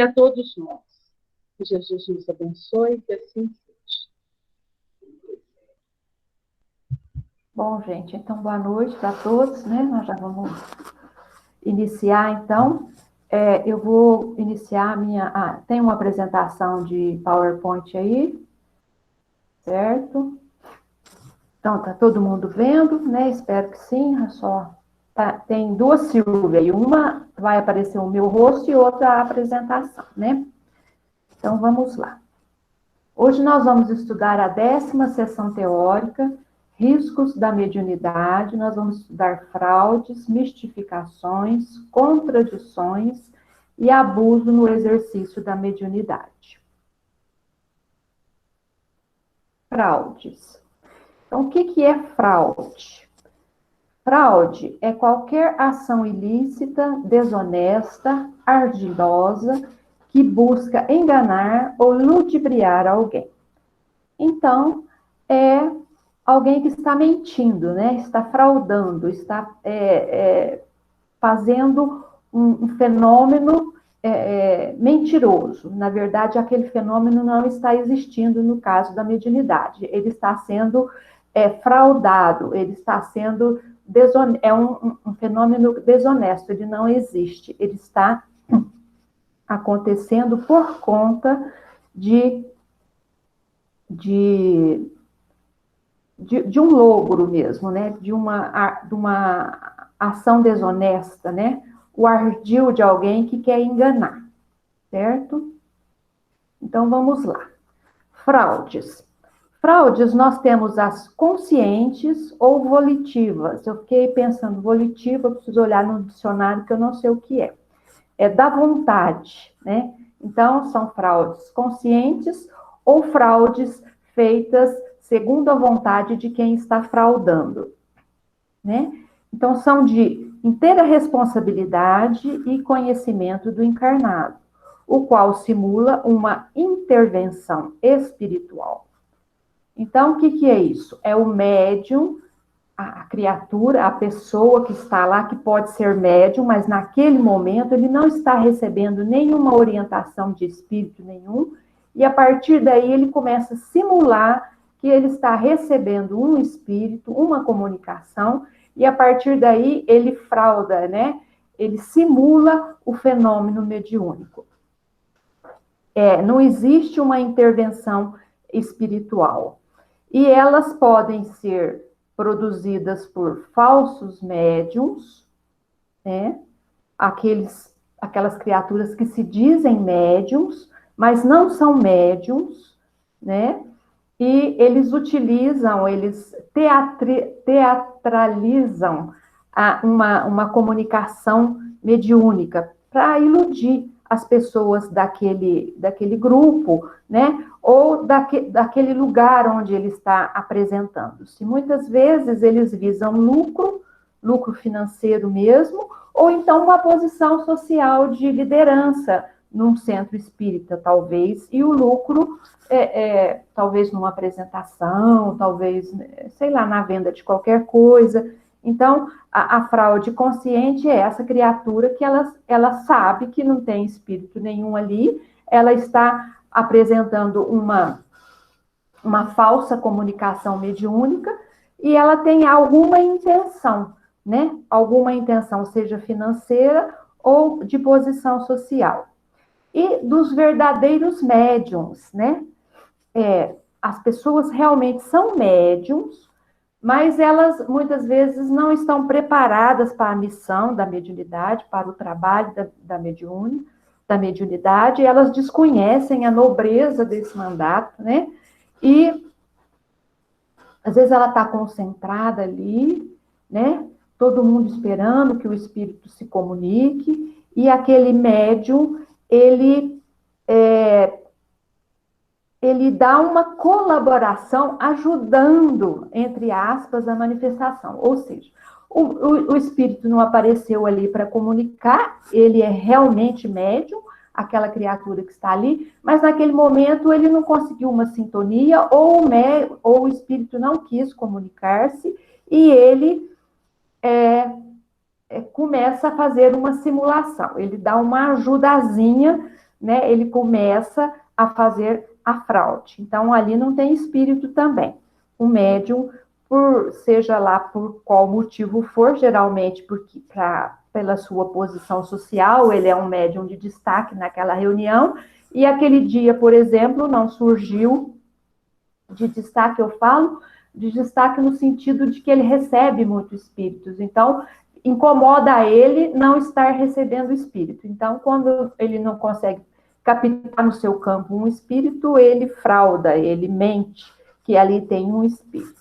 a todos nós. Que Jesus nos abençoe, que assim seja. Bom, gente, então boa noite para todos, né? Nós já vamos iniciar, então. Eu vou iniciar a minha... tem uma apresentação de PowerPoint aí, certo? Então, tá todo mundo vendo, né? Espero que sim, tem duas Silvia, e uma vai aparecer o meu rosto e outra a apresentação, né? Então, vamos lá. Hoje nós vamos estudar a 10ª sessão teórica, riscos da mediunidade. Nós vamos estudar fraudes, mistificações, contradições e abuso no exercício da mediunidade. Fraudes. Então, o que é fraude? Fraude é qualquer ação ilícita, desonesta, ardilosa, que busca enganar ou ludibriar alguém. Então, é alguém que está mentindo, né? Está fraudando, está fazendo um fenômeno mentiroso. Na verdade, aquele fenômeno não está existindo no caso da mediunidade. Ele está sendo fraudado, ele está sendo um fenômeno desonesto, ele não existe, ele está acontecendo por conta de um logro mesmo, né? De uma ação desonesta, né? O ardil de alguém que quer enganar, certo? Então, vamos lá. Fraudes. Fraudes, nós temos as conscientes ou volitivas. Eu fiquei pensando, volitiva, eu preciso olhar no dicionário, que eu não sei o que é. É da vontade, né? Então, são fraudes conscientes ou fraudes feitas segundo a vontade de quem está fraudando, né? Então, são de inteira responsabilidade e conhecimento do encarnado, o qual simula uma intervenção espiritual. Então, o que é isso? É o médium, a criatura, a pessoa que está lá, que pode ser médium, mas naquele momento ele não está recebendo nenhuma orientação de espírito nenhum, e a partir daí ele começa a simular que ele está recebendo um espírito, uma comunicação, e a partir daí ele frauda, né? Ele simula o fenômeno mediúnico. Não existe uma intervenção espiritual. E elas podem ser produzidas por falsos médiums, né? Aquelas criaturas que se dizem médiums, mas não são médiums, né? E eles teatralizam uma comunicação mediúnica para iludir as pessoas daquele grupo, né? Ou daquele lugar onde ele está apresentando-se. Muitas vezes eles visam lucro financeiro mesmo, ou então uma posição social de liderança num centro espírita, talvez, e o lucro talvez numa apresentação, talvez, sei lá, na venda de qualquer coisa. Então, a fraude consciente é essa criatura que ela sabe que não tem espírito nenhum ali, ela está apresentando uma falsa comunicação mediúnica e ela tem alguma intenção, né? Alguma intenção, seja financeira ou de posição social. E dos verdadeiros médiums, né? As pessoas realmente são médiums, mas elas muitas vezes não estão preparadas para a missão da mediunidade, para o trabalho da mediunidade, elas desconhecem a nobreza desse mandato, né? E às vezes ela está concentrada ali, né? Todo mundo esperando que o espírito se comunique, e aquele médium, ele dá uma colaboração ajudando, entre aspas, a manifestação. Ou seja, o espírito não apareceu ali para comunicar, ele é realmente médium, aquela criatura que está ali, mas naquele momento ele não conseguiu uma sintonia, ou o espírito não quis comunicar-se, e ele começa a fazer uma simulação. Ele dá uma ajudazinha né, ele começa a fazer a fraude. Então, ali não tem espírito também. O médium, seja lá por qual motivo for, geralmente porque pela sua posição social, ele é um médium de destaque naquela reunião, e aquele dia, por exemplo, não surgiu de destaque, eu falo, de destaque no sentido de que ele recebe muitos espíritos. Então, incomoda ele não estar recebendo espírito. Então, quando ele não consegue captar no seu campo um espírito, ele frauda, ele mente que ali tem um espírito.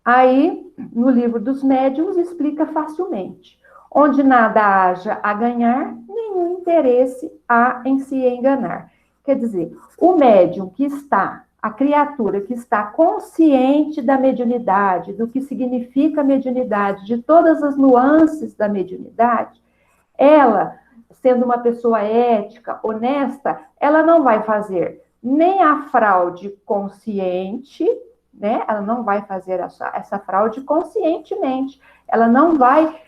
Aí, no livro dos médiuns, explica facilmente. Onde nada haja a ganhar, nenhum interesse há em se enganar. Quer dizer, o médium que está, a criatura que está consciente da mediunidade, do que significa a mediunidade, de todas as nuances da mediunidade, ela, sendo uma pessoa ética, honesta, ela não vai fazer nem a fraude consciente, né? Ela não vai fazer essa fraude conscientemente. Ela não vai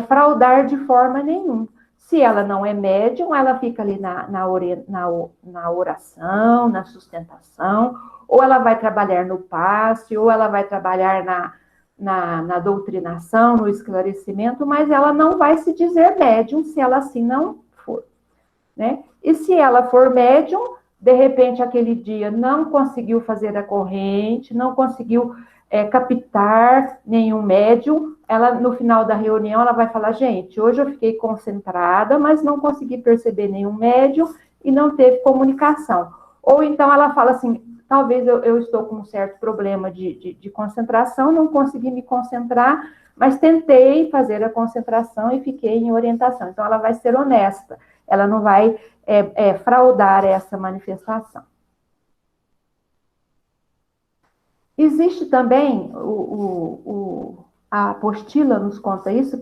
fraudar de forma nenhuma. Se ela não é médium, ela fica ali na oração, na sustentação, ou ela vai trabalhar no passe, ou ela vai trabalhar na doutrinação, no esclarecimento, mas ela não vai se dizer médium se ela assim não for, né? E se ela for médium, de repente, aquele dia não conseguiu fazer a corrente, não conseguiu captar nenhum médium, ela, no final da reunião, ela vai falar, gente, hoje eu fiquei concentrada, mas não consegui perceber nenhum médium e não teve comunicação. Ou então ela fala assim, talvez eu estou com um certo problema de concentração, não consegui me concentrar, mas tentei fazer a concentração e fiquei em orientação. Então, ela vai ser honesta, ela não vai fraudar essa manifestação. Existe também, a apostila nos conta isso,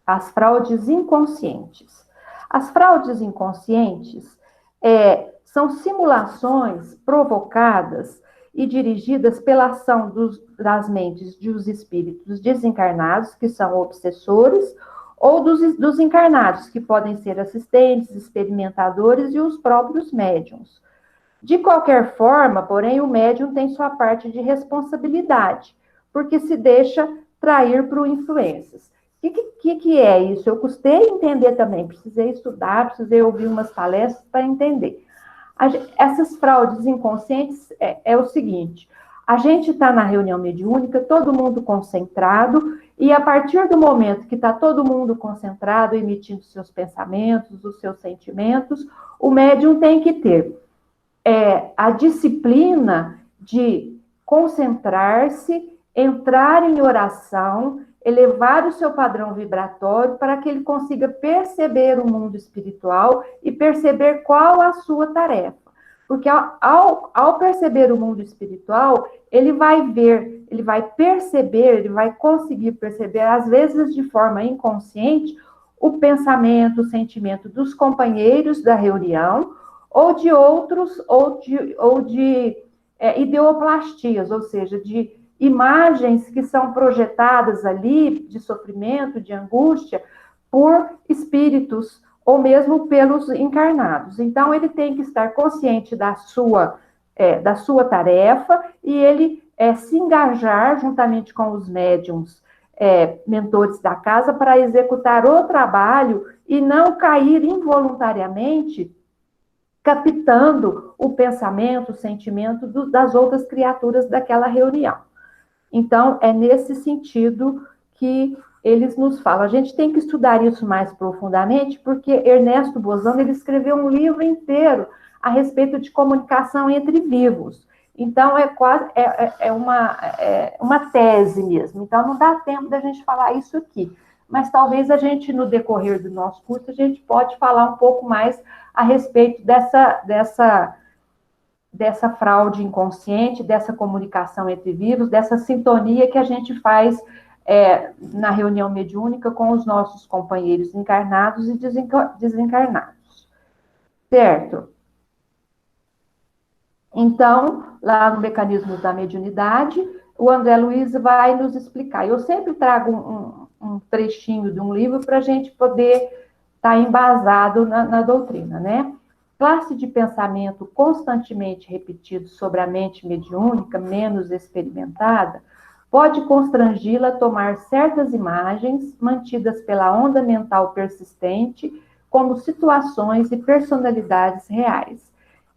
as fraudes inconscientes. As fraudes inconscientes são simulações provocadas e dirigidas pela ação das mentes dos espíritos desencarnados, que são obsessores, ou dos encarnados, que podem ser assistentes, experimentadores e os próprios médiuns. De qualquer forma, porém, o médium tem sua parte de responsabilidade, porque se deixa trair por influências. O que é isso? Eu custei entender também, precisei estudar, precisei ouvir umas palestras para entender. Essas fraudes inconscientes é o seguinte, a gente está na reunião mediúnica, todo mundo concentrado, e a partir do momento que está todo mundo concentrado, emitindo seus pensamentos, os seus sentimentos, o médium tem que ter a disciplina de concentrar-se, entrar em oração, elevar o seu padrão vibratório para que ele consiga perceber o mundo espiritual e perceber qual a sua tarefa. Porque ao perceber o mundo espiritual, ele vai ver, ele vai perceber, ele vai conseguir perceber, às vezes de forma inconsciente, o pensamento, o sentimento dos companheiros da reunião, ou de outros, ou de ideoplastias, ou seja, de imagens que são projetadas ali, de sofrimento, de angústia, por espíritos, ou mesmo pelos encarnados. Então, ele tem que estar consciente da sua tarefa e ele se engajar juntamente com os médiuns, mentores da casa, para executar o trabalho e não cair involuntariamente captando o pensamento, o sentimento das outras criaturas daquela reunião. Então, é nesse sentido que eles nos falam. A gente tem que estudar isso mais profundamente, porque Ernesto Bozano, ele escreveu um livro inteiro a respeito de comunicação entre vivos. Então, é uma tese mesmo. Então, não dá tempo da gente falar isso aqui. Mas talvez a gente, no decorrer do nosso curso, a gente pode falar um pouco mais a respeito dessa fraude inconsciente, dessa comunicação entre vivos, dessa sintonia que a gente faz na reunião mediúnica com os nossos companheiros encarnados e desencarnados. Certo? Então, lá no Mecanismo da Mediunidade, o André Luiz vai nos explicar. Eu sempre trago um trechinho de um livro para a gente poder está embasado na doutrina, né? Classe de pensamento constantemente repetido sobre a mente mediúnica, menos experimentada, pode constrangi-la a tomar certas imagens mantidas pela onda mental persistente como situações e personalidades reais.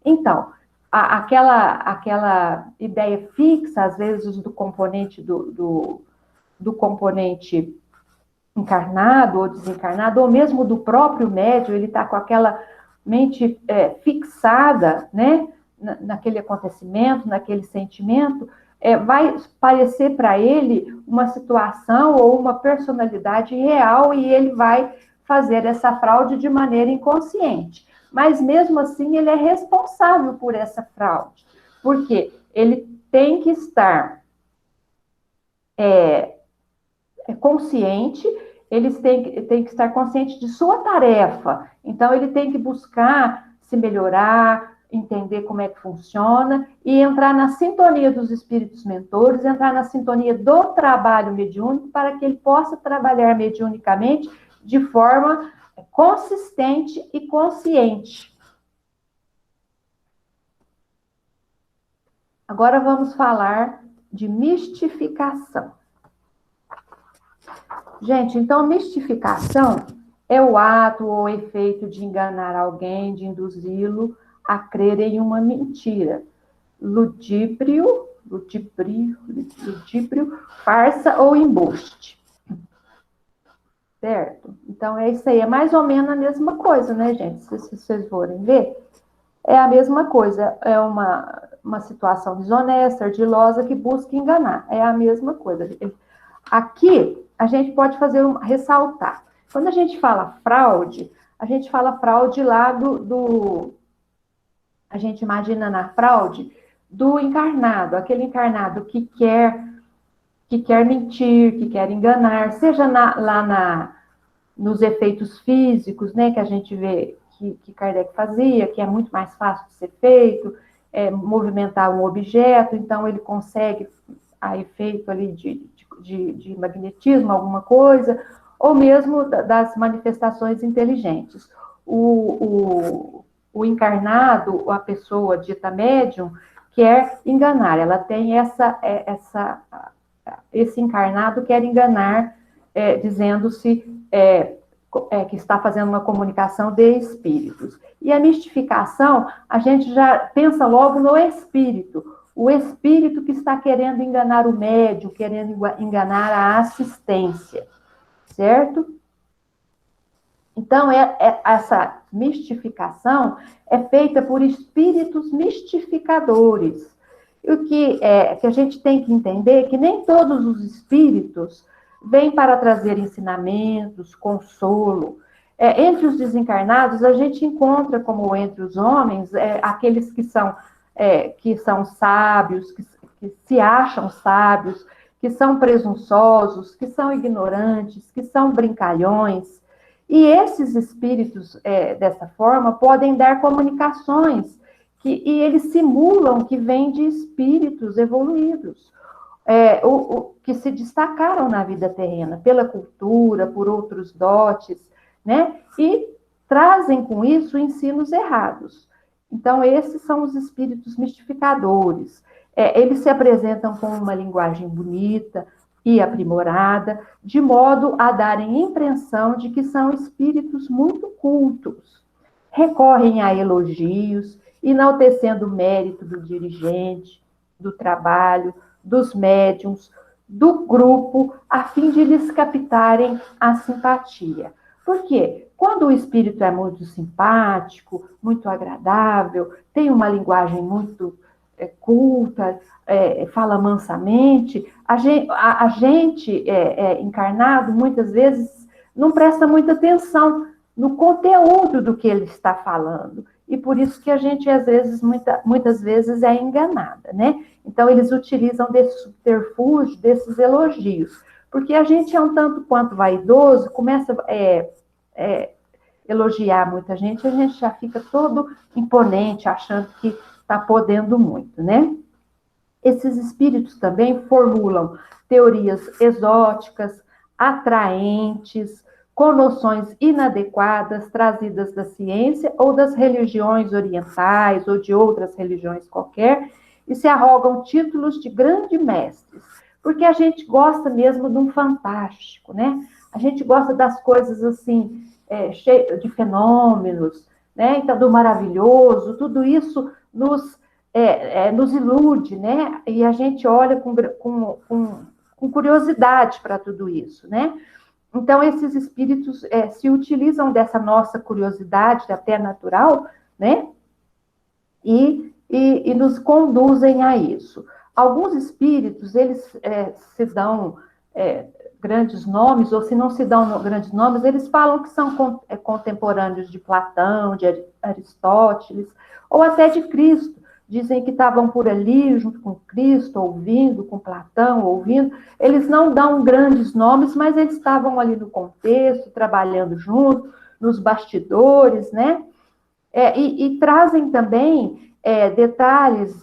Então, aquela ideia fixa, às vezes, do componente do componente encarnado ou desencarnado, ou mesmo do próprio médium, ele está com aquela mente fixada, né, naquele acontecimento, naquele sentimento, vai parecer para ele uma situação ou uma personalidade real e ele vai fazer essa fraude de maneira inconsciente. Mas mesmo assim ele é responsável por essa fraude, porque ele tem que estar consciente, eles têm que estar consciente de sua tarefa. Então, ele tem que buscar se melhorar, entender como é que funciona e entrar na sintonia dos espíritos mentores, entrar na sintonia do trabalho mediúnico para que ele possa trabalhar mediunicamente de forma consistente e consciente. Agora vamos falar de mistificação. Gente, então, mistificação é o ato ou efeito de enganar alguém, de induzi-lo a crer em uma mentira. Ludíbrio, farsa ou embuste. Certo? Então, é isso aí. É mais ou menos a mesma coisa, né, gente? Se vocês forem ver, é a mesma coisa. É uma situação desonesta, ardilosa, que busca enganar. É a mesma coisa. Aqui, a gente pode ressaltar. Quando a gente fala fraude, a gente fala fraude lá a gente imagina na fraude do encarnado, aquele encarnado que quer mentir, que quer enganar, seja nos efeitos físicos, né, que a gente vê que Kardec fazia, que é muito mais fácil de ser feito, movimentar um objeto, então ele consegue a efeito ali de magnetismo, alguma coisa, ou mesmo das manifestações inteligentes. O encarnado, a pessoa dita médium, quer enganar, ela tem esse encarnado quer enganar, dizendo-se que está fazendo uma comunicação de espíritos. E a mistificação, a gente já pensa logo no espírito, o espírito que está querendo enganar o médium, querendo enganar a assistência, certo? Então, essa mistificação é feita por espíritos mistificadores. E o que a gente tem que entender é que nem todos os espíritos vêm para trazer ensinamentos, consolo. Entre os desencarnados, a gente encontra, como entre os homens, aqueles que são sábios, que se acham sábios, que são presunçosos, que são ignorantes, que são brincalhões. E esses espíritos, dessa forma, podem dar comunicações, e eles simulam que vêm de espíritos evoluídos, que se destacaram na vida terrena, pela cultura, por outros dotes, né? E trazem com isso ensinos errados. Então, esses são os espíritos mistificadores. Eles se apresentam com uma linguagem bonita e aprimorada, de modo a darem impressão de que são espíritos muito cultos. Recorrem a elogios, enaltecendo o mérito do dirigente, do trabalho, dos médiuns, do grupo, a fim de lhes captarem a simpatia. Por quê? Quando o espírito é muito simpático, muito agradável, tem uma linguagem muito culta, fala mansamente, a gente encarnado, muitas vezes, não presta muita atenção no conteúdo do que ele está falando. E por isso que a gente, às vezes, muitas vezes, é enganada, né? Então, eles utilizam desse subterfúgio, desses elogios. Porque a gente é um tanto quanto vaidoso, começa a elogiar muita gente, a gente já fica todo imponente, achando que está podendo muito, né? Esses espíritos também formulam teorias exóticas, atraentes, com noções inadequadas trazidas da ciência ou das religiões orientais ou de outras religiões qualquer, e se arrogam títulos de grandes mestres, porque a gente gosta mesmo de um fantástico, né? A gente gosta das coisas assim, cheias de fenômenos, né? Então, do maravilhoso, tudo isso nos ilude, né? E a gente olha com curiosidade para tudo isso, né? Então, esses espíritos se utilizam dessa nossa curiosidade, até natural, né? E nos conduzem a isso. Alguns espíritos, eles se dão grandes nomes, ou se não se dão grandes nomes, eles falam que são contemporâneos de Platão, de Aristóteles, ou até de Cristo. Dizem que estavam por ali, junto com Cristo, ouvindo, com Platão, ouvindo. Eles não dão grandes nomes, mas eles estavam ali no contexto, trabalhando junto, nos bastidores, né? E trazem também detalhes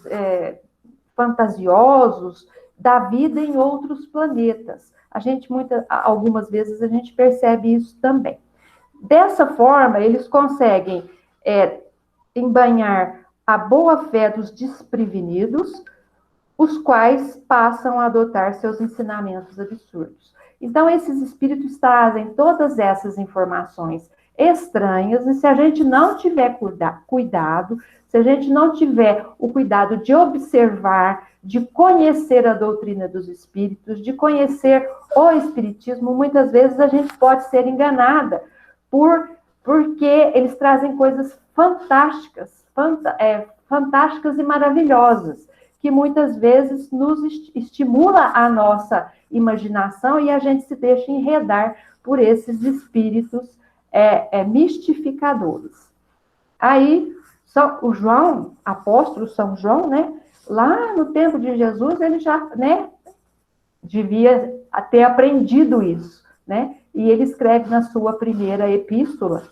fantasiosos da vida em outros planetas. Algumas vezes a gente percebe isso também. Dessa forma, eles conseguem embanhar a boa-fé dos desprevenidos, os quais passam a adotar seus ensinamentos absurdos. Então, esses espíritos trazem todas essas informações estranhas, e se a gente não tiver cuidado, se a gente não tiver o cuidado de observar, de conhecer a doutrina dos espíritos, de conhecer o espiritismo, muitas vezes a gente pode ser enganada, porque eles trazem coisas fantásticas e maravilhosas, que muitas vezes nos estimula a nossa imaginação e a gente se deixa enredar por esses espíritos mistificadores. Aí, o João, apóstolo São João, né, lá no tempo de Jesus, ele já, né, devia ter aprendido isso, né? E ele escreve na sua primeira epístola: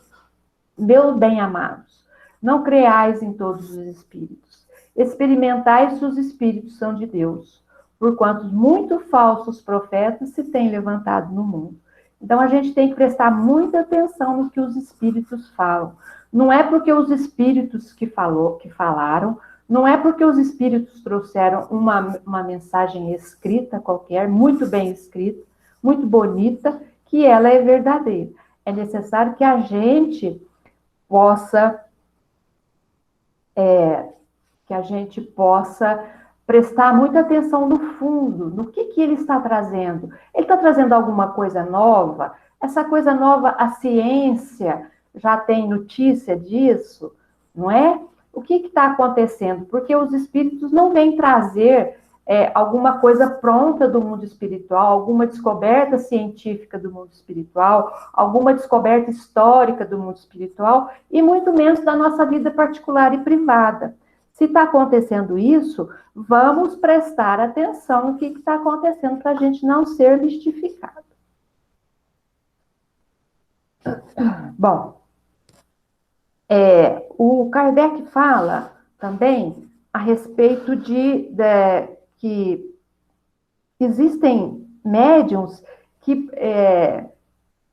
meus bem-amados, não creais em todos os espíritos, experimentai se os espíritos são de Deus, porquanto muito falsos profetas se têm levantado no mundo. Então, a gente tem que prestar muita atenção no que os espíritos falam. Não é porque os espíritos que falaram, não é porque os espíritos trouxeram uma mensagem escrita qualquer, muito bem escrita, muito bonita, que ela é verdadeira. É necessário que a gente possa prestar muita atenção no fundo, no que ele está trazendo. Ele está trazendo alguma coisa nova? Essa coisa nova, a ciência já tem notícia disso, não é? O que está acontecendo? Porque os espíritos não vêm trazer alguma coisa pronta do mundo espiritual, alguma descoberta científica do mundo espiritual, alguma descoberta histórica do mundo espiritual, e muito menos da nossa vida particular e privada. Se está acontecendo isso, vamos prestar atenção no que está acontecendo para a gente não ser mistificado. Bom, o Kardec fala também a respeito que existem médiuns que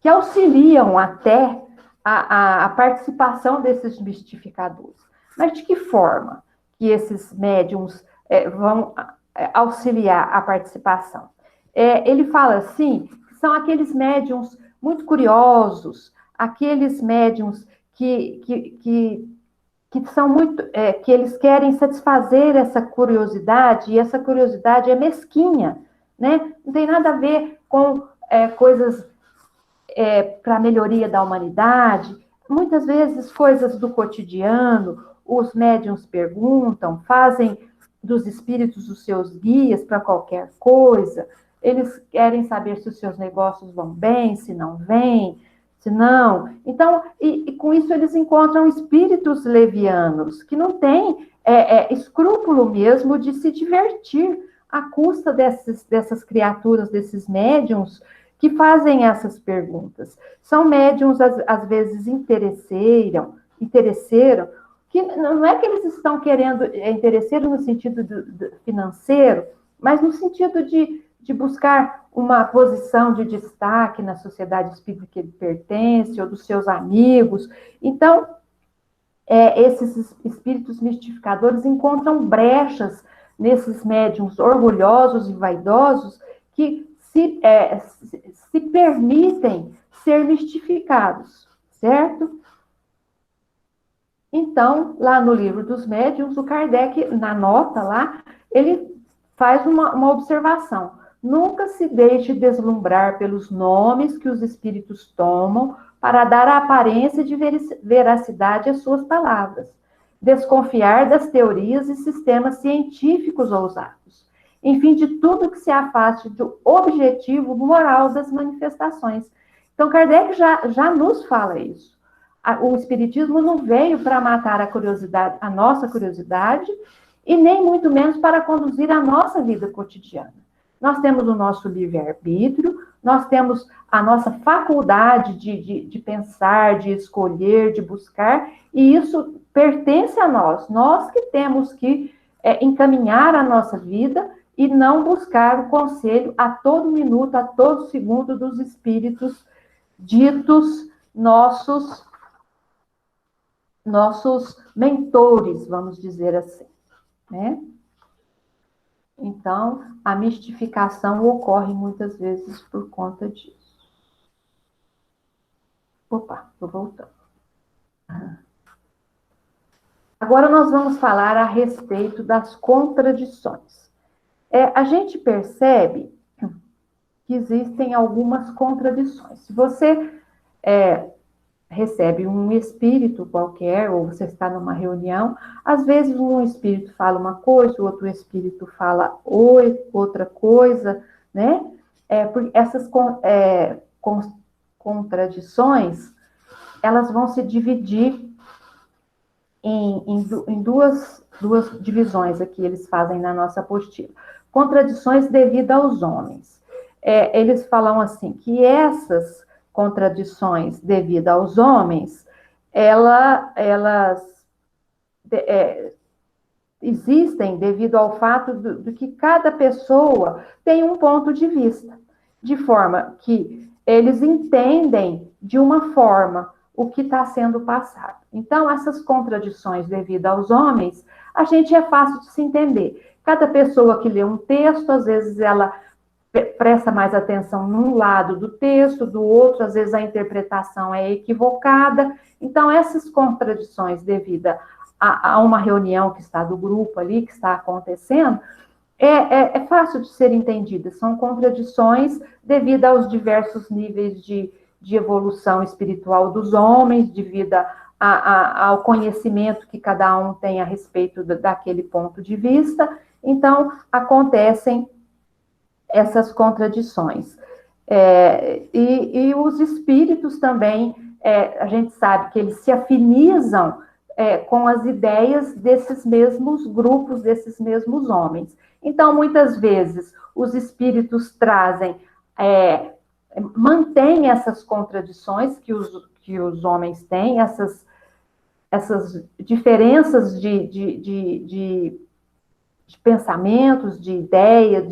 auxiliam até a participação desses mistificadores. Mas de que forma que esses médiuns vão auxiliar a participação? Ele fala assim, que são aqueles médiuns muito curiosos, aqueles médiuns que são muito, que eles querem satisfazer essa curiosidade, e essa curiosidade é mesquinha, né? Não tem nada a ver com coisas para a melhoria da humanidade. Muitas vezes, coisas do cotidiano, os médiuns perguntam, fazem dos espíritos os seus guias para qualquer coisa, eles querem saber se os seus negócios vão bem, se não vêm, se não. Então, e com isso eles encontram espíritos levianos, que não têm escrúpulo mesmo de se divertir à custa dessas criaturas, desses médiuns, que fazem essas perguntas. São médiuns, às vezes, interesseiram, que não é que eles estão querendo, interesseiros no sentido financeiro, mas no sentido de de buscar uma posição de destaque na sociedade espírita que ele pertence, ou dos seus amigos. Então, esses espíritos mistificadores encontram brechas nesses médiuns orgulhosos e vaidosos que se permitem ser mistificados, certo? Então, lá no livro dos médiuns, o Kardec, na nota lá, ele faz uma observação. Nunca se deixe deslumbrar pelos nomes que os espíritos tomam para dar a aparência de veracidade às suas palavras. Desconfiar das teorias e sistemas científicos ousados. Enfim, de tudo que se afaste do objetivo moral das manifestações. Então, Kardec já nos fala isso. O Espiritismo não veio para matar a curiosidade, a nossa curiosidade, e nem muito menos para conduzir a nossa vida cotidiana. Nós temos o nosso livre-arbítrio, nós temos a nossa faculdade de pensar, de escolher, de buscar, e isso pertence a nós. Nós que temos que encaminhar a nossa vida e não buscar o conselho a todo minuto, a todo segundo dos espíritos ditos nossos mentores, vamos dizer assim, né? Então, a mistificação ocorre muitas vezes por conta disso. Opa, estou voltando. Agora nós vamos falar a respeito das contradições. A gente percebe que existem algumas contradições. Se você recebe um espírito qualquer, ou você está numa reunião, às vezes um espírito fala uma coisa, o outro espírito fala outra coisa, né? Porque essas contradições, elas vão se dividir em duas divisões aqui, eles fazem na nossa apostila. Contradições devido aos homens. Eles falam assim, que essas contradições devido aos homens, elas existem devido ao fato de que cada pessoa tem um ponto de vista, de forma que eles entendem de uma forma o que está sendo passado. Então, essas contradições devido aos homens, a gente é fácil de se entender. Cada pessoa que lê um texto, às vezes ela presta mais atenção num lado do texto, do outro, às vezes a interpretação é equivocada. Então, essas contradições devido a uma reunião que está do grupo ali, que está acontecendo, é fácil de ser entendida. São contradições devido aos diversos níveis de evolução espiritual dos homens, devido ao conhecimento que cada um tem a respeito daquele ponto de vista. Então, acontecem essas contradições. E os espíritos também, a gente sabe que eles se afinizam com as ideias desses mesmos grupos, desses mesmos homens. Então, muitas vezes, os espíritos mantêm essas contradições que os homens têm, essas diferenças de pensamentos, de ideias,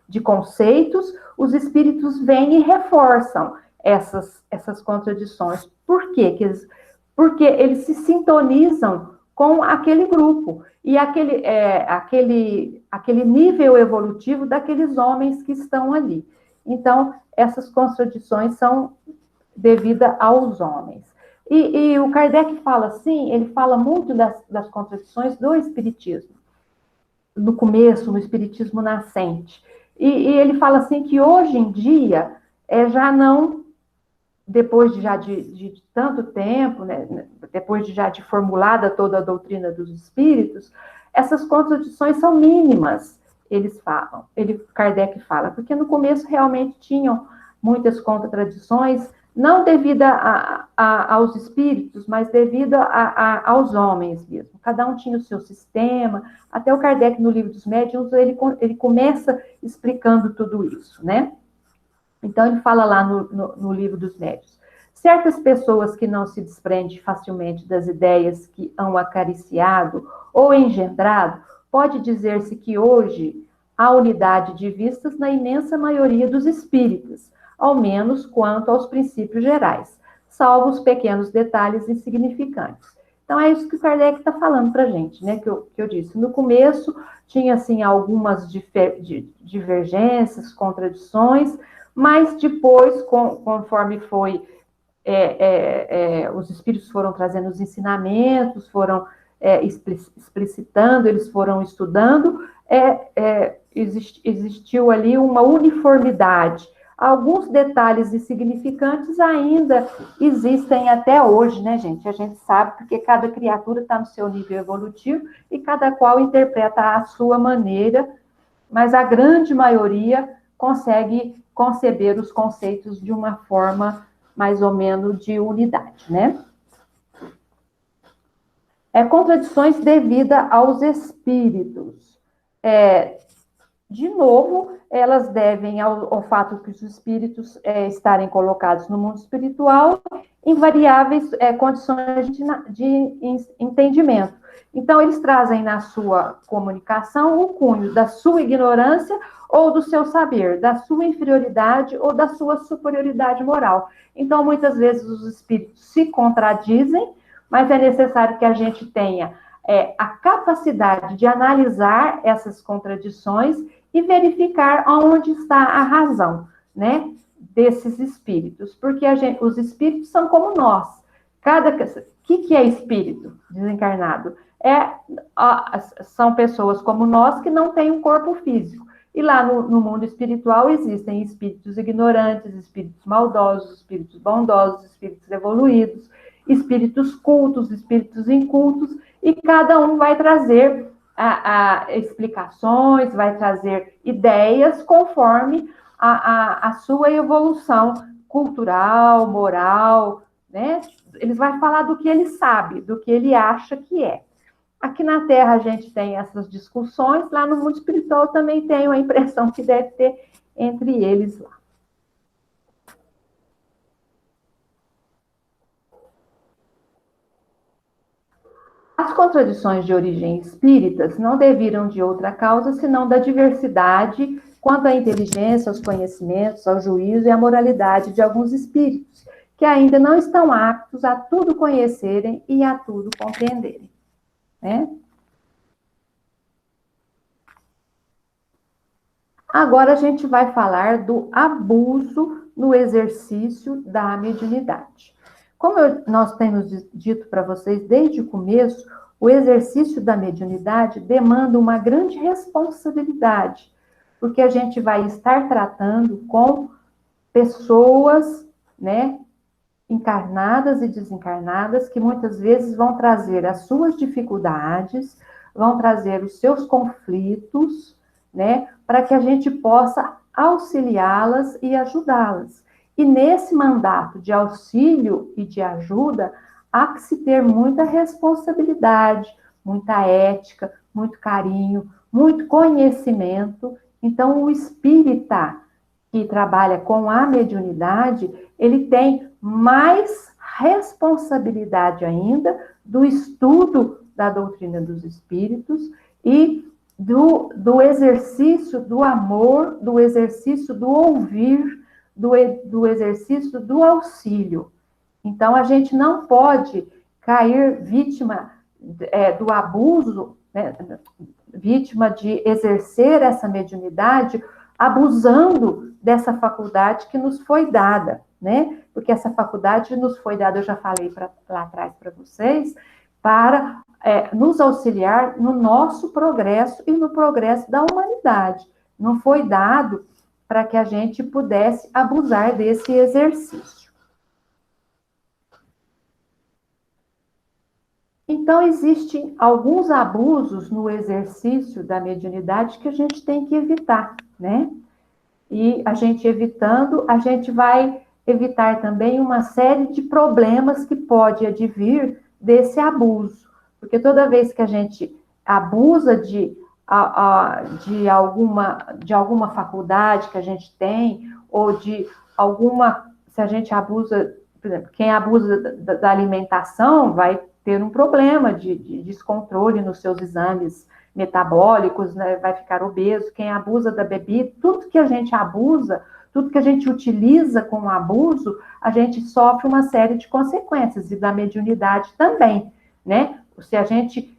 de conceitos, os espíritos vêm e reforçam essas contradições. Por quê? Porque eles se sintonizam com aquele grupo e aquele nível evolutivo daqueles homens que estão ali. Então, essas contradições são devidas aos homens. E o Kardec fala assim, ele fala muito das contradições do espiritismo, no começo, no espiritismo nascente. E ele fala assim que hoje em dia, já não, depois de tanto tempo, né, depois de formulada toda a doutrina dos espíritos, essas contradições são mínimas, Kardec fala, porque no começo realmente tinham muitas contradições, não devido aos espíritos, mas devido aos homens mesmo. Cada um tinha o seu sistema. Até o Kardec, no Livro dos Médiuns, ele começa explicando tudo isso, né? Então, ele fala lá no Livro dos Médiuns. Certas pessoas que não se desprendem facilmente das ideias que hão acariciado ou engendrado, pode dizer-se que hoje a unidade de vistas na imensa maioria dos espíritas, ao menos quanto aos princípios gerais, salvo os pequenos detalhes insignificantes. Então, é isso que Kardec está falando para a gente, né? Que eu disse. No começo, tinha, assim, algumas divergências, contradições, mas depois, conforme foi, os espíritos foram trazendo os ensinamentos, foram explicitando, eles foram estudando, existiu ali uma uniformidade. Alguns detalhes insignificantes ainda existem até hoje, né, gente? A gente sabe porque cada criatura está no seu nível evolutivo e cada qual interpreta à sua maneira, mas a grande maioria consegue conceber os conceitos de uma forma mais ou menos de unidade, né? Contradições devidas aos espíritos. De novo, elas devem ao fato que os espíritos estarem colocados no mundo espiritual em variáveis condições de entendimento. Então, eles trazem na sua comunicação o cunho da sua ignorância ou do seu saber, da sua inferioridade ou da sua superioridade moral. Então, muitas vezes os espíritos se contradizem, mas é necessário que a gente tenha a capacidade de analisar essas contradições e verificar onde está a razão, né, desses espíritos, porque os espíritos são como nós. O que é espírito desencarnado? São pessoas como nós que não têm um corpo físico. E lá no mundo espiritual existem espíritos ignorantes, espíritos maldosos, espíritos bondosos, espíritos evoluídos, espíritos cultos, espíritos incultos, e cada um vai trazer explicações, vai trazer ideias conforme a sua evolução cultural, moral, né? Eles vão falar do que ele sabe, do que ele acha que é. Aqui na Terra a gente tem essas discussões, lá no mundo espiritual também tenho a impressão que deve ter entre eles lá. As contradições de origem espíritas não deviram de outra causa senão da diversidade quanto à inteligência, aos conhecimentos, ao juízo e à moralidade de alguns espíritos, que ainda não estão aptos a tudo conhecerem e a tudo compreenderem, né? Agora a gente vai falar do abuso no exercício da mediunidade. Como nós temos dito para vocês desde o começo, o exercício da mediunidade demanda uma grande responsabilidade, porque a gente vai estar tratando com pessoas, né, encarnadas e desencarnadas, que muitas vezes vão trazer as suas dificuldades, vão trazer os seus conflitos, né, para que a gente possa auxiliá-las e ajudá-las. E nesse mandato de auxílio e de ajuda, há que se ter muita responsabilidade, muita ética, muito carinho, muito conhecimento. Então, o espírita que trabalha com a mediunidade, ele tem mais responsabilidade ainda do estudo da doutrina dos espíritos e do exercício do amor, do exercício do ouvir, do exercício do auxílio. Então, a gente não pode cair vítima do abuso, né, vítima de exercer essa mediunidade, abusando dessa faculdade que nos foi dada, né? Porque essa faculdade nos foi dada, eu já falei lá atrás para vocês, para nos auxiliar no nosso progresso e no progresso da humanidade. Não foi dado para que a gente pudesse abusar desse exercício. Então, existem alguns abusos no exercício da mediunidade que a gente tem que evitar, né? E a gente evitando, a gente vai evitar também uma série de problemas que pode advir desse abuso. Porque toda vez que a gente abusa de alguma faculdade que a gente tem, ou de se a gente abusa, por exemplo, quem abusa da alimentação vai ter um problema de descontrole nos seus exames metabólicos, né, vai ficar obeso. Quem abusa da bebida, tudo que a gente abusa, tudo que a gente utiliza com o abuso, a gente sofre uma série de consequências, e da mediunidade também, né? Se a gente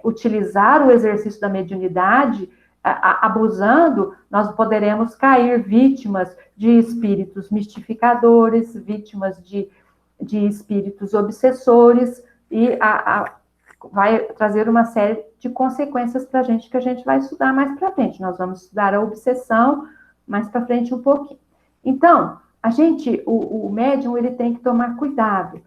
utilizar o exercício da mediunidade, abusando, nós poderemos cair vítimas de espíritos mistificadores, vítimas de espíritos obsessores, e vai trazer uma série de consequências para a gente, que a gente vai estudar mais para frente. Nós vamos estudar a obsessão mais para frente um pouquinho. Então, o médium, ele tem que tomar cuidado.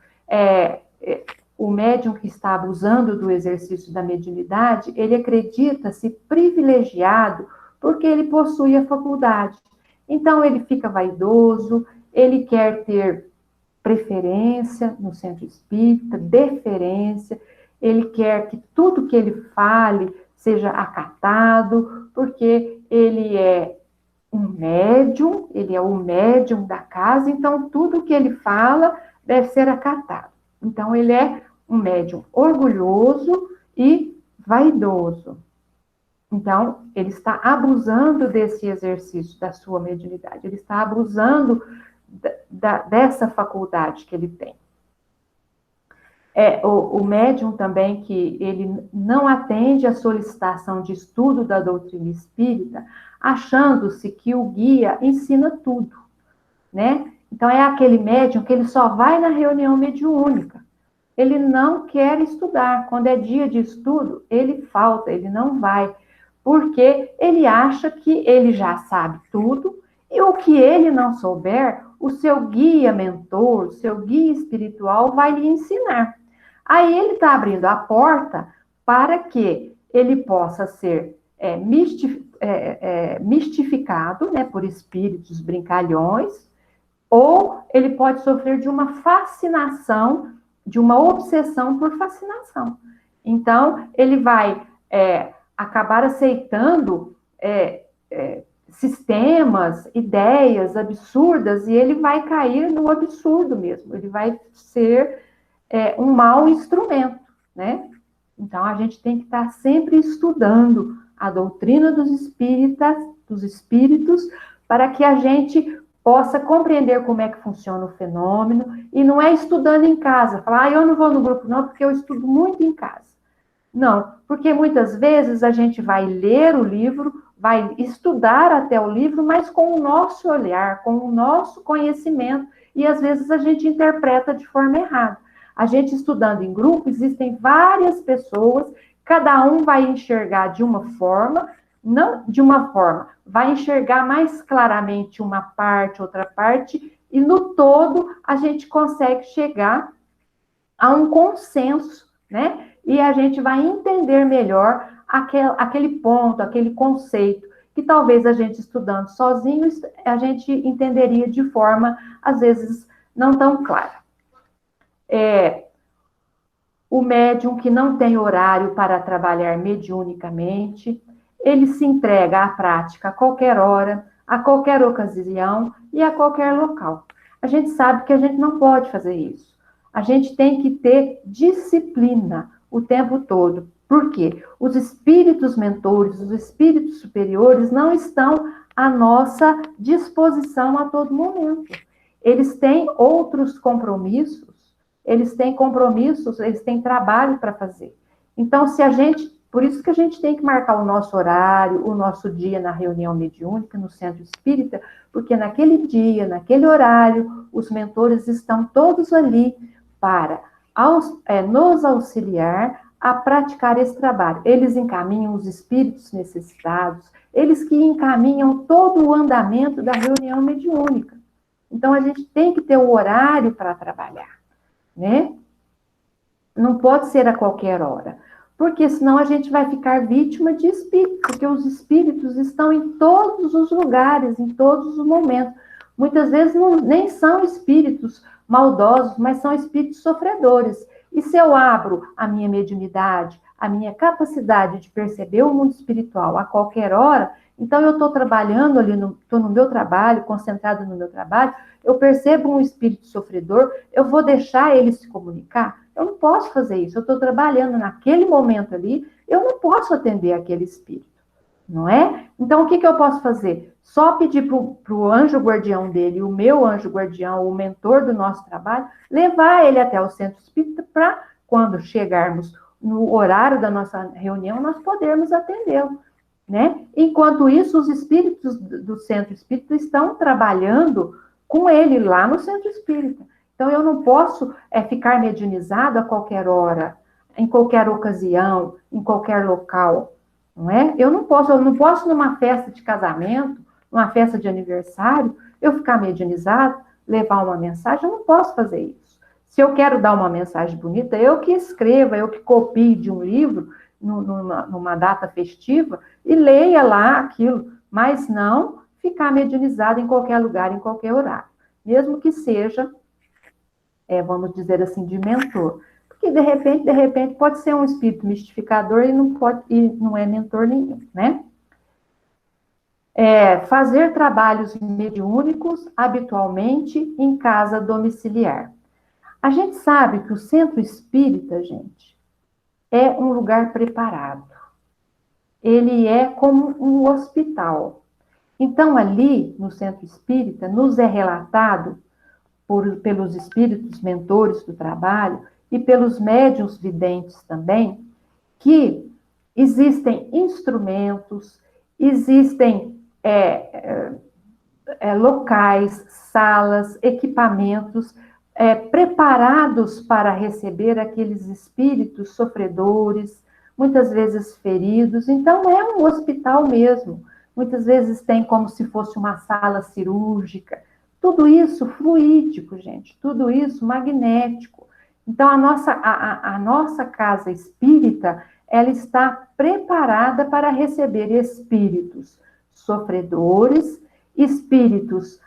O médium que está abusando do exercício da mediunidade, ele acredita-se privilegiado porque ele possui a faculdade. Então, ele fica vaidoso, ele quer ter preferência no centro espírita, deferência, ele quer que tudo que ele fale seja acatado, porque ele é um médium, ele é o médium da casa, então tudo que ele fala deve ser acatado. Então, ele é um médium orgulhoso e vaidoso. Então, ele está abusando desse exercício da sua mediunidade, ele está abusando dessa faculdade que ele tem. O médium também, que ele não atende à solicitação de estudo da doutrina espírita, achando-se que o guia ensina tudo, né? Então, é aquele médium que ele só vai na reunião mediúnica. Ele não quer estudar. Quando é dia de estudo, ele falta, ele não vai, porque ele acha que ele já sabe tudo, e o que ele não souber, o seu guia mentor, o seu guia espiritual vai lhe ensinar. Aí ele está abrindo a porta para que ele possa ser mistificado, né, por espíritos brincalhões, ou ele pode sofrer de uma fascinação, de uma obsessão por fascinação. Então, ele vai acabar aceitando sistemas, ideias absurdas, e ele vai cair no absurdo mesmo, ele vai ser um mau instrumento, né? Então, a gente tem que estar sempre estudando a doutrina dos espíritos, para que a gente possa compreender como é que funciona o fenômeno, e não é estudando em casa, falar, eu não vou no grupo não, porque eu estudo muito em casa. Não, porque muitas vezes a gente vai ler o livro, vai estudar até o livro, mas com o nosso olhar, com o nosso conhecimento, e às vezes a gente interpreta de forma errada. A gente estudando em grupo, existem várias pessoas, cada um vai enxergar de uma forma, não de uma forma, vai enxergar mais claramente uma parte, outra parte, e no todo a gente consegue chegar a um consenso, né? E a gente vai entender melhor aquele ponto, aquele conceito, que talvez a gente estudando sozinho, a gente entenderia de forma, às vezes, não tão clara. O médium que não tem horário para trabalhar mediunicamente, ele se entrega à prática a qualquer hora, a qualquer ocasião e a qualquer local. A gente sabe que a gente não pode fazer isso. A gente tem que ter disciplina o tempo todo. Por quê? Os espíritos mentores, os espíritos superiores não estão à nossa disposição a todo momento. Eles têm outros compromissos, eles têm trabalho para fazer. Então, por isso que a gente tem que marcar o nosso horário, o nosso dia na reunião mediúnica, no centro espírita, porque naquele dia, naquele horário, os mentores estão todos ali para nos auxiliar a praticar esse trabalho. Eles encaminham os espíritos necessitados, eles que encaminham todo o andamento da reunião mediúnica. Então, a gente tem que ter o horário para trabalhar, né? Não pode ser a qualquer hora, porque senão a gente vai ficar vítima de espíritos, porque os espíritos estão em todos os lugares, em todos os momentos. Muitas vezes nem são espíritos maldosos, mas são espíritos sofredores. E se eu abro a minha mediunidade, a minha capacidade de perceber o mundo espiritual a qualquer hora, então eu estou trabalhando ali, estou no meu trabalho, concentrado no meu trabalho, eu percebo um espírito sofredor, eu vou deixar ele se comunicar? Eu não posso fazer isso. Eu estou trabalhando naquele momento ali, eu não posso atender aquele espírito, não é? Então, o que eu posso fazer? Só pedir para o anjo guardião dele, o meu anjo guardião, o mentor do nosso trabalho, levar ele até o centro espírita para, quando chegarmos no horário da nossa reunião, nós podermos atendê-lo, né? Enquanto isso, os espíritos do centro espírita estão trabalhando com ele lá no centro espírita. Então, eu não posso ficar mediunizado a qualquer hora, em qualquer ocasião, em qualquer local, não é? Eu não posso numa festa de casamento, numa festa de aniversário, eu ficar mediunizado, levar uma mensagem, eu não posso fazer isso. Se eu quero dar uma mensagem bonita, eu que escreva, eu que copie de um livro, numa data festiva, e leia lá aquilo, mas não ficar mediunizado em qualquer lugar, em qualquer horário, mesmo que seja, vamos dizer assim, de mentor. Porque, de repente, pode ser um espírito mistificador e não é mentor nenhum, né? Fazer trabalhos mediúnicos habitualmente em casa domiciliar. A gente sabe que o centro espírita, gente, é um lugar preparado. Ele é como um hospital. Então, ali, no centro espírita, nos é relatado pelos espíritos mentores do trabalho e pelos médiuns videntes também, que existem instrumentos, existem locais, salas, equipamentos preparados para receber aqueles espíritos sofredores, muitas vezes feridos. Então, é um hospital mesmo. Muitas vezes tem como se fosse uma sala cirúrgica. Tudo isso fluídico, gente. Tudo isso magnético. Então, a nossa casa espírita, ela está preparada para receber espíritos sofredores, espíritos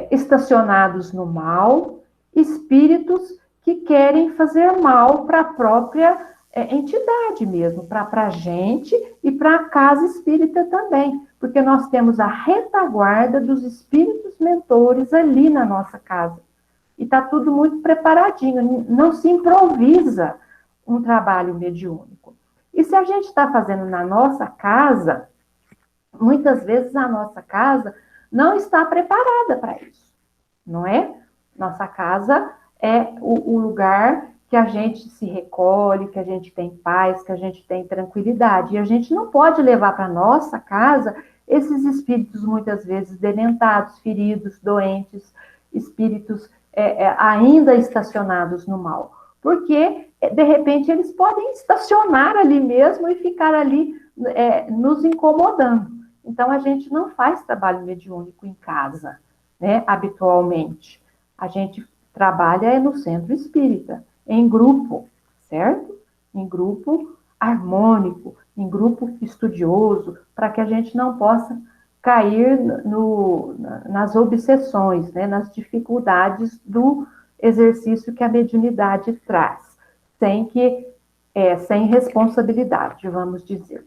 estacionados no mal, espíritos que querem fazer mal para a própria entidade mesmo, para a gente e para a casa espírita também, porque nós temos a retaguarda dos espíritos mentores ali na nossa casa. E está tudo muito preparadinho, não se improvisa um trabalho mediúnico. E se a gente está fazendo na nossa casa, muitas vezes a nossa casa não está preparada para isso, não é? Nossa casa é o lugar que a gente se recolhe, que a gente tem paz, que a gente tem tranquilidade. E a gente não pode levar para nossa casa esses espíritos muitas vezes dementados, feridos, doentes, espíritos ainda estacionados no mal. Porque, de repente, eles podem estacionar ali mesmo e ficar ali nos incomodando. Então, a gente não faz trabalho mediúnico em casa, né, habitualmente. A gente trabalha no centro espírita, em grupo, certo? Em grupo harmônico, em grupo estudioso, para que a gente não possa cair nas obsessões, né, nas dificuldades do exercício que a mediunidade traz, sem responsabilidade, vamos dizer.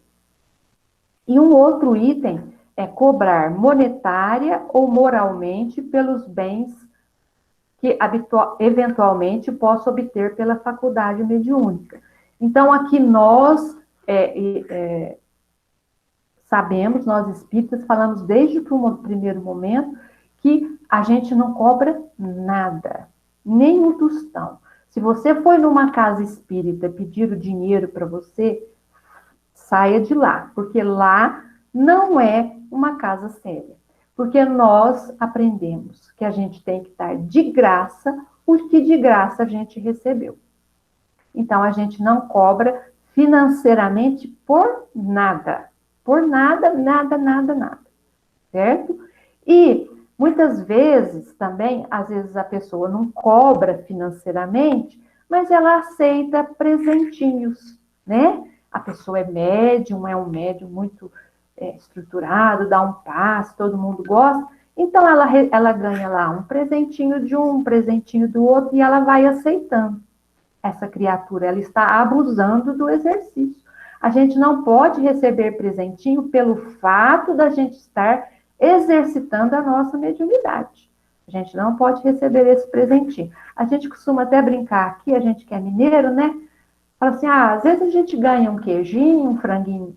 E um outro item é cobrar monetária ou moralmente pelos bens que eventualmente possa obter pela faculdade mediúnica. Então, aqui nós sabemos, nós espíritas, falamos desde o primeiro momento que a gente não cobra nada, nem um tostão. Se você foi numa casa espírita pedir o dinheiro para você, saia de lá, porque lá não é uma casa séria. Porque nós aprendemos que a gente tem que dar de graça o que de graça a gente recebeu. Então, a gente não cobra financeiramente por nada. Por nada, nada, nada, nada. Certo? E, muitas vezes, também, às vezes a pessoa não cobra financeiramente, mas ela aceita presentinhos, né? A pessoa é um médium muito estruturado, dá um passe, todo mundo gosta, então ela ganha lá um presentinho de um presentinho do outro, e ela vai aceitando. Essa criatura, ela está abusando do exercício. A gente não pode receber presentinho pelo fato da gente estar exercitando a nossa mediunidade. A gente não pode receber esse presentinho. A gente costuma até brincar aqui, a gente que é mineiro, né? Fala assim, às vezes a gente ganha um queijinho, um franguinho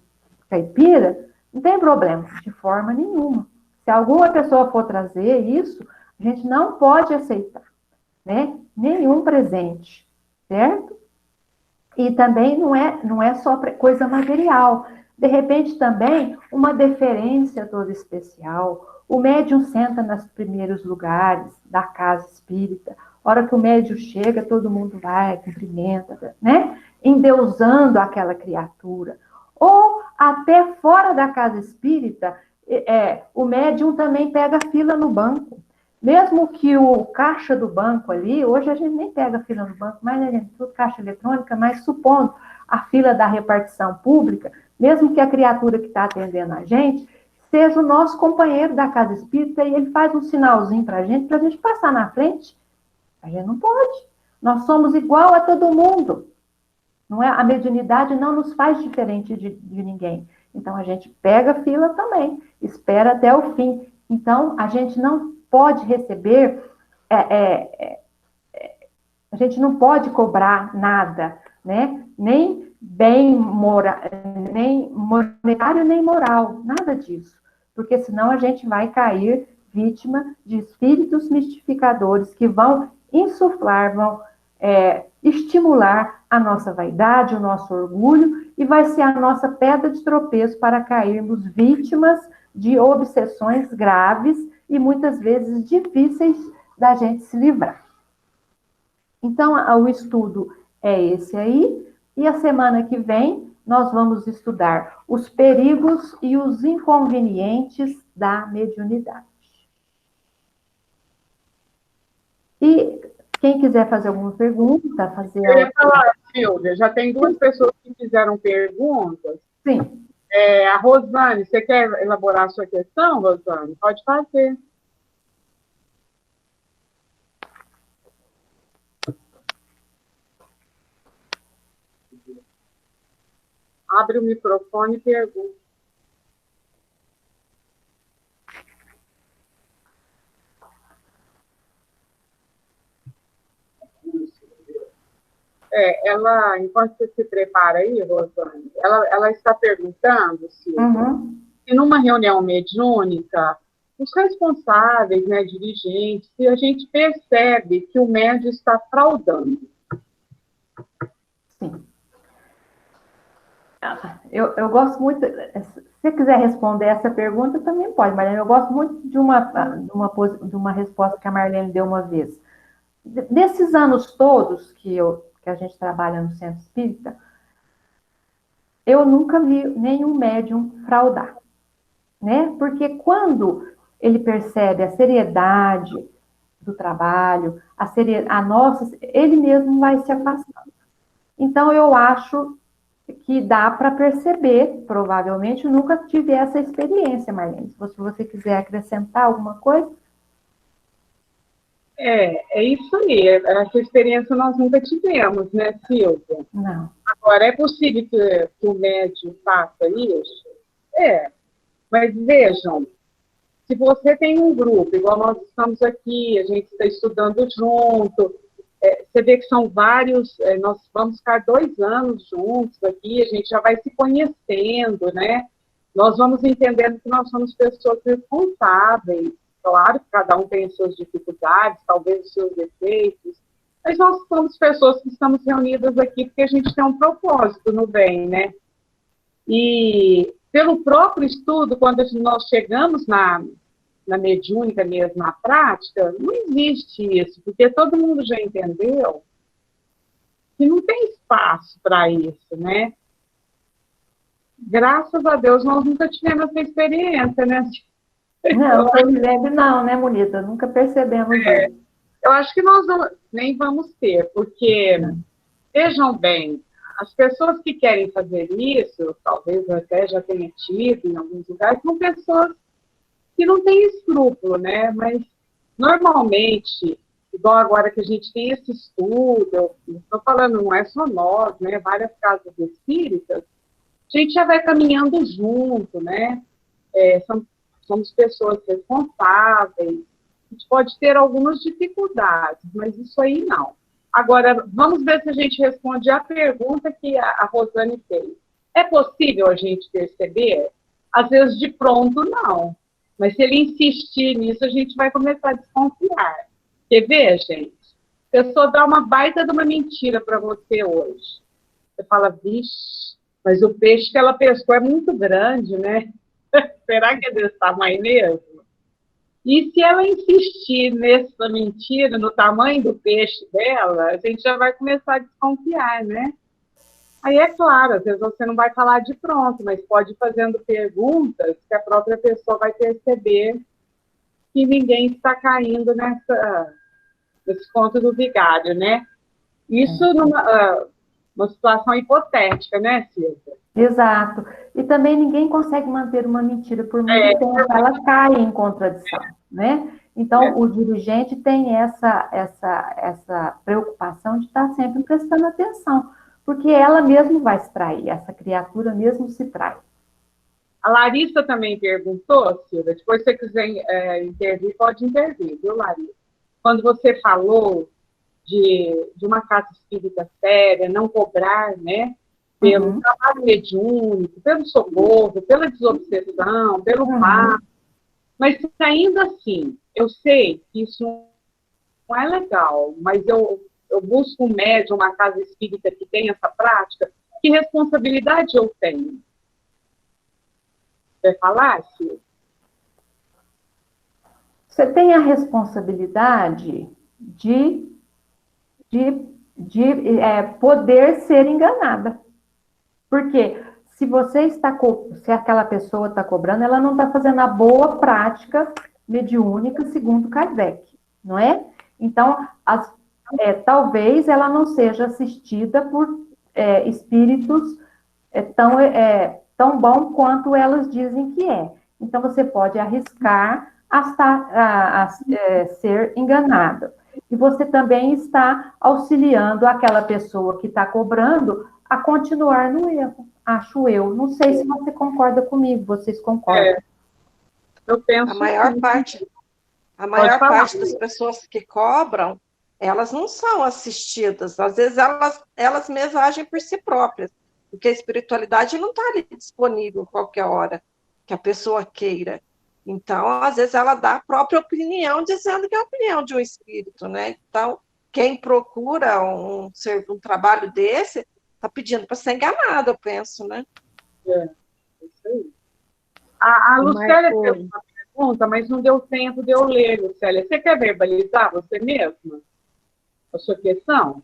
caipira, não tem problema, de forma nenhuma. Se alguma pessoa for trazer isso, a gente não pode aceitar, né? Nenhum presente, certo? E também não é só coisa material. De repente, também, uma deferência toda especial. O médium senta nos primeiros lugares da casa espírita. A hora que o médium chega, todo mundo vai, cumprimenta, né? Endeusando aquela criatura. Ou até fora da casa espírita, o médium também pega fila no banco. Mesmo que o caixa do banco ali, hoje a gente nem pega fila no banco, mas é tudo caixa eletrônica, mas supondo a fila da repartição pública, mesmo que a criatura que está atendendo a gente seja o nosso companheiro da casa espírita e ele faz um sinalzinho para a gente passar na frente, a gente não pode. Nós somos igual a todo mundo. Não é? A mediunidade não nos faz diferente de ninguém. Então, a gente pega a fila também, espera até o fim. Então, a gente não pode receber, a gente não pode cobrar nada, né? Nem bem nem monetário, nem moral, nada disso. Porque senão a gente vai cair vítima de espíritos mistificadores que vão insuflar, vão estimular a nossa vaidade, o nosso orgulho, e vai ser a nossa pedra de tropeço para cairmos vítimas de obsessões graves e muitas vezes difíceis da gente se livrar. Então, o estudo é esse aí, e a semana que vem nós vamos estudar os perigos e os inconvenientes da mediunidade. E quem quiser fazer alguma pergunta, Eu ia falar, Silvia, já tem duas pessoas que fizeram perguntas. Sim. A Rosane, você quer elaborar a sua questão, Rosane? Pode fazer. Abre o microfone e pergunta. Ela, enquanto você se prepara aí, Rosane, ela está perguntando se numa reunião mediúnica, os responsáveis, né, dirigentes, se a gente percebe que o médium está fraudando. Sim. Eu gosto muito, se você quiser responder essa pergunta, também pode, Marlene. Eu gosto muito de uma resposta que a Marlene deu uma vez. Nesses anos todos que a gente trabalha no Centro Espírita, eu nunca vi nenhum médium fraudar, né? Porque quando ele percebe a seriedade do trabalho, a nossa, ele mesmo vai se afastando. Então, eu acho que dá para perceber, provavelmente, eu nunca tive essa experiência, Marlene. Se você quiser acrescentar alguma coisa. É isso aí. Essa experiência nós nunca tivemos, né, Silvia? Não. Agora, é possível que o médium faça isso? Mas vejam, se você tem um grupo, igual nós estamos aqui, a gente está estudando junto, você vê que são vários, nós vamos ficar 2 anos juntos aqui, a gente já vai se conhecendo, né? Nós vamos entendendo que nós somos pessoas responsáveis. Claro que cada um tem as suas dificuldades, talvez os seus defeitos, mas nós somos pessoas que estamos reunidas aqui porque a gente tem um propósito no bem, né? E pelo próprio estudo, quando nós chegamos na mediúnica mesmo, na prática, não existe isso, porque todo mundo já entendeu que não tem espaço para isso, né? Graças a Deus, nós nunca tivemos essa experiência, né? Não, não, né, Monita? Nunca percebemos isso. Eu acho que nós nem vamos ter, porque, vejam bem, as pessoas que querem fazer isso, talvez até já tenha tido em alguns lugares, são pessoas que não têm escrúpulo, né? Mas, normalmente, igual agora que a gente tem esse estudo, estou falando, não é só nós, né? Várias casas espíritas, a gente já vai caminhando junto, né? Somos pessoas responsáveis. a gente pode ter algumas dificuldades, mas isso aí não. Agora, vamos ver se a gente responde a pergunta que a Rosane fez. É possível a gente perceber? Às vezes, de pronto, não. Mas se ele insistir nisso, a gente vai começar a desconfiar. Quer ver, gente? A pessoa dá uma baita de uma mentira para você hoje. Você fala, vixe, mas o peixe que ela pescou é muito grande, né? Será que é desse tamanho mesmo? E se ela insistir nessa mentira, no tamanho do peixe dela, a gente já vai começar a desconfiar, né? Aí é claro, às vezes você não vai falar de pronto, mas pode ir fazendo perguntas que a própria pessoa vai perceber que ninguém está caindo nesse conto do vigário, né? Isso numa situação hipotética, né, Silvia? Exato. E também ninguém consegue manter uma mentira por muito tempo, ela cai em contradição, né? Então, o dirigente tem essa preocupação de estar sempre prestando atenção, porque ela mesma vai se trair, essa criatura mesmo se trai. A Larissa também perguntou, Silvia, depois se você quiser intervir, pode intervir, viu, Larissa? Quando você falou de uma casa espírita séria, não cobrar, né? Pelo trabalho mediúnico, pelo socorro, pela desobsessão, pelo papo. Mas ainda assim, eu sei que isso não é legal, mas eu busco um médium, uma casa espírita que tem essa prática, que responsabilidade eu tenho? Você falasse? Você tem a responsabilidade de poder ser enganada. Porque se aquela pessoa está cobrando, ela não está fazendo a boa prática mediúnica segundo Kardec, não é? Então, talvez ela não seja assistida por espíritos tão bom quanto elas dizem que é. Então, você pode arriscar a ser enganada. E você também está auxiliando aquela pessoa que está cobrando a continuar no erro, acho eu. Não sei se você concorda comigo, vocês concordam? Eu penso a maior parte das pessoas que cobram, elas não são assistidas. Às vezes elas mesmas agem por si próprias, porque a espiritualidade não está ali disponível qualquer hora que a pessoa queira. Então, às vezes ela dá a própria opinião, dizendo que é a opinião de um espírito, né? Então, quem procura um trabalho desse, está pedindo para ser enganado, eu penso, né? Isso aí. A Lucélia fez uma pergunta, mas não deu tempo de eu ler, Lucélia. Você quer verbalizar você mesma a sua questão?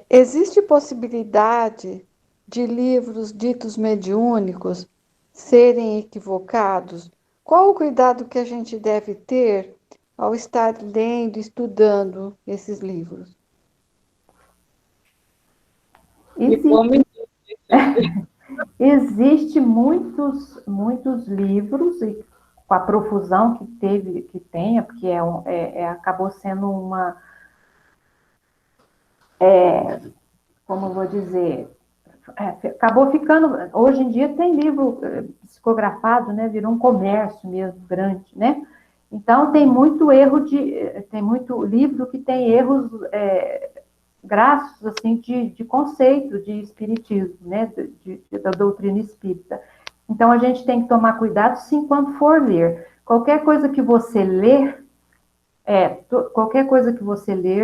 Existe possibilidade de livros ditos mediúnicos serem equivocados? Qual o cuidado que a gente deve ter ao estar lendo, estudando esses livros? Existe muitos livros, e com a profusão que tenha, porque acabou sendo como eu vou dizer, acabou ficando, hoje em dia tem livro psicografado, né, virou um comércio mesmo grande, né? Então tem muito livro que tem erros grassos, assim, de conceito de espiritismo, né, da doutrina espírita. Então, a gente tem que tomar cuidado, sim, quando for ler. Qualquer coisa que você ler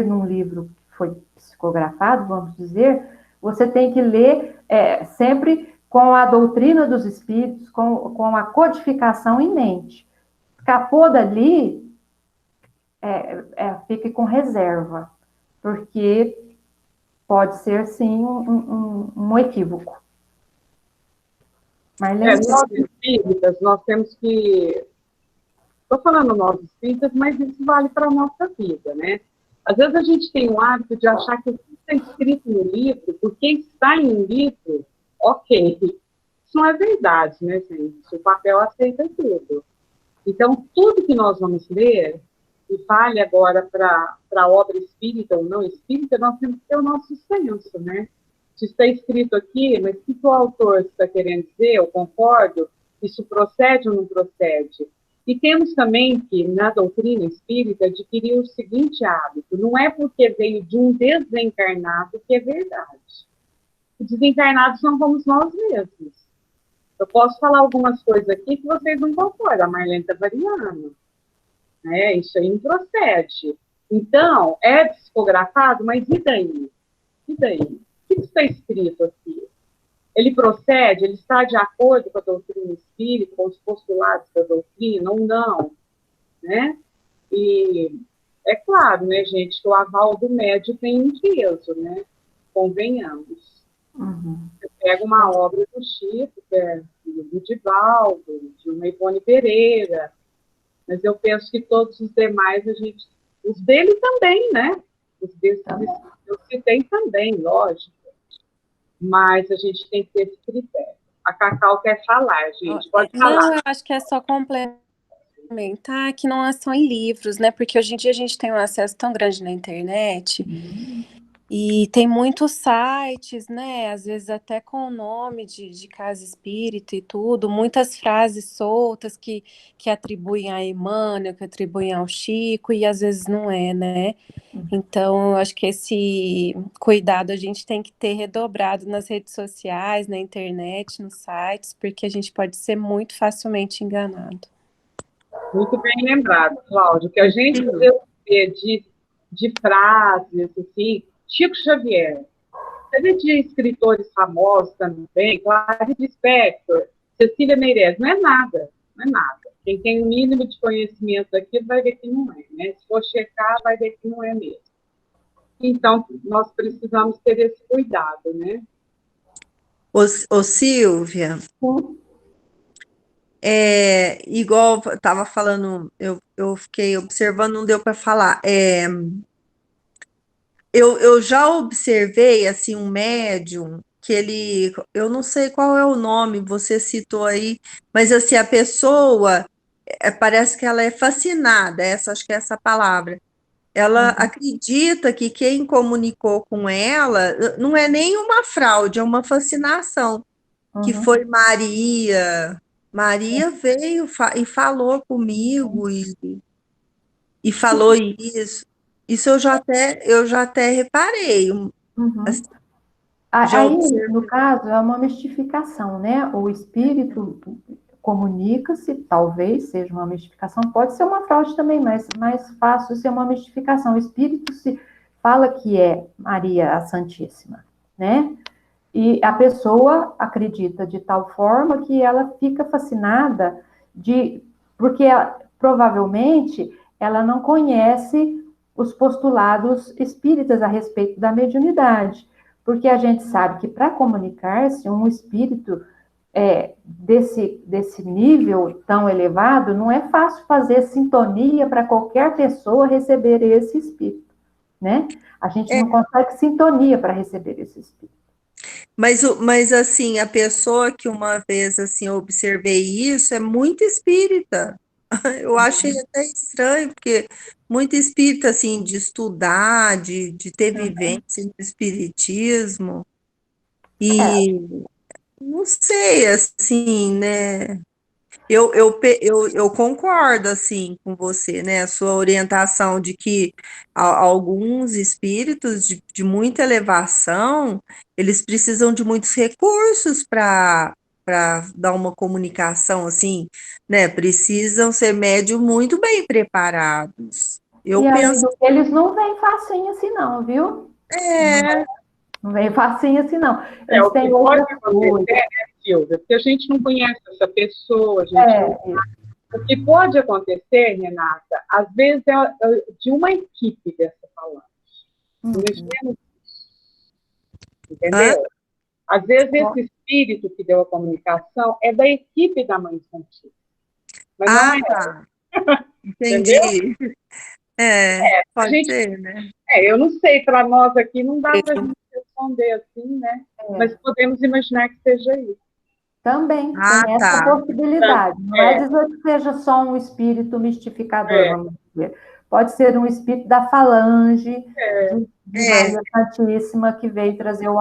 num livro que foi psicografado, vamos dizer, você tem que ler sempre com a doutrina dos espíritos, com a codificação em mente. Escapou dali, fique com reserva, porque pode ser, sim, um equívoco. Nós espíritas, nós temos que... Estou falando nós espíritas, mas isso vale para a nossa vida, né? Às vezes a gente tem o hábito de achar que o que está escrito no livro, porque está em um livro, ok. Isso não é verdade, né, gente? O papel aceita tudo. Então, tudo que nós vamos ler, e vale agora para a obra espírita ou não espírita, nós temos que ter o nosso senso, né? Se está escrito aqui, mas o que o autor está querendo dizer, eu concordo, Isso procede ou não procede? E temos também que, na doutrina espírita, adquirir o seguinte hábito: não é porque veio de um desencarnado que é verdade. Os desencarnados não somos nós mesmos. Eu posso falar algumas coisas aqui que vocês não concordam, a Marlene está variando. Né? Isso aí não procede. Então, é psicografado, mas e daí? E daí? O que está escrito aqui? Ele procede, ele está de acordo com a doutrina espírita, com os postulados da doutrina ou não, né? E é claro, né, gente, que o aval do médium tem um peso, né? Convenhamos. Uhum. Você pega uma obra do Chico, que é do Divaldo, de uma Ivone Pereira, mas eu penso que todos os demais, os dele também, né? Os desses eu citei também, lógico. Mas a gente tem que ter esse critério. A Cacau quer falar, gente. Pode falar. Não, eu acho que é só complementar que não é só em livros, né? Porque hoje em dia a gente tem um acesso tão grande na internet e tem muitos sites, né? Às vezes até com o nome de casa espírita e tudo, muitas frases soltas que atribuem a Emmanuel, que atribuem ao Chico, e às vezes não é, né? Então, eu acho que esse cuidado a gente tem que ter redobrado nas redes sociais, na internet, nos sites, porque a gente pode ser muito facilmente enganado. Muito bem lembrado, Cláudio, que a gente vê de frases, assim, Chico Xavier, você vê de escritores famosos também, Clarice Lispector, Cecília Meirelles, não é nada. Quem tem o mínimo de conhecimento daquilo vai ver que não é, né? Se for checar, vai ver que não é mesmo. Então, nós precisamos ter esse cuidado, né? Ô Silvia, igual eu estava falando, eu fiquei observando, não deu para falar. Eu já observei assim um médium que eu não sei qual é o nome, você citou aí, mas assim a pessoa parece que ela é fascinada, acho que é essa palavra. Ela acredita que quem comunicou com ela não é nem uma fraude, é uma fascinação, que foi Maria. Maria veio e falou comigo e falou isso. Isso eu já até reparei. Assim, já Aí, observei. no caso, é uma mistificação, né? O espírito comunica-se, talvez seja uma mistificação, pode ser uma fraude também, mas mais fácil ser uma mistificação. O espírito se fala que é Maria a Santíssima, né? E a pessoa acredita de tal forma que ela fica fascinada porque provavelmente ela não conhece os postulados espíritas a respeito da mediunidade, porque a gente sabe que para comunicar-se um espírito desse nível tão elevado, não é fácil fazer sintonia para qualquer pessoa receber esse espírito, né? A gente não consegue sintonia para receber esse espírito. Mas assim, a pessoa que uma vez assim eu observei isso é muito espírita. Eu achei até estranho, porque muito espírita assim de estudar, de ter vivência no espiritismo. E não sei, assim, né? Eu concordo, assim, com você, né? A sua orientação de que alguns espíritos de muita elevação, eles precisam de muitos recursos para dar uma comunicação, assim, né? Precisam ser médios muito bem preparados. Eu penso. Eles não vêm facinho assim não, viu? Não vem facinho assim, não. Eles têm outras coisas. Né, Silvia? Porque a gente não conhece essa pessoa, a gente O que pode acontecer, Renata, às vezes é de uma equipe dessa falante. Entendeu? Às vezes esse espírito que deu a comunicação é da equipe da Mãe Santíssima. Mas não é ela. Entendi. Pode ser, né? Eu não sei, para nós aqui não dá para a gente responder assim, né? Mas podemos imaginar que seja isso. Também tem essa possibilidade. Não é dizer que seja só um espírito mistificador, vamos dizer. Pode ser um espírito da falange de Maria Santíssima que veio trazer o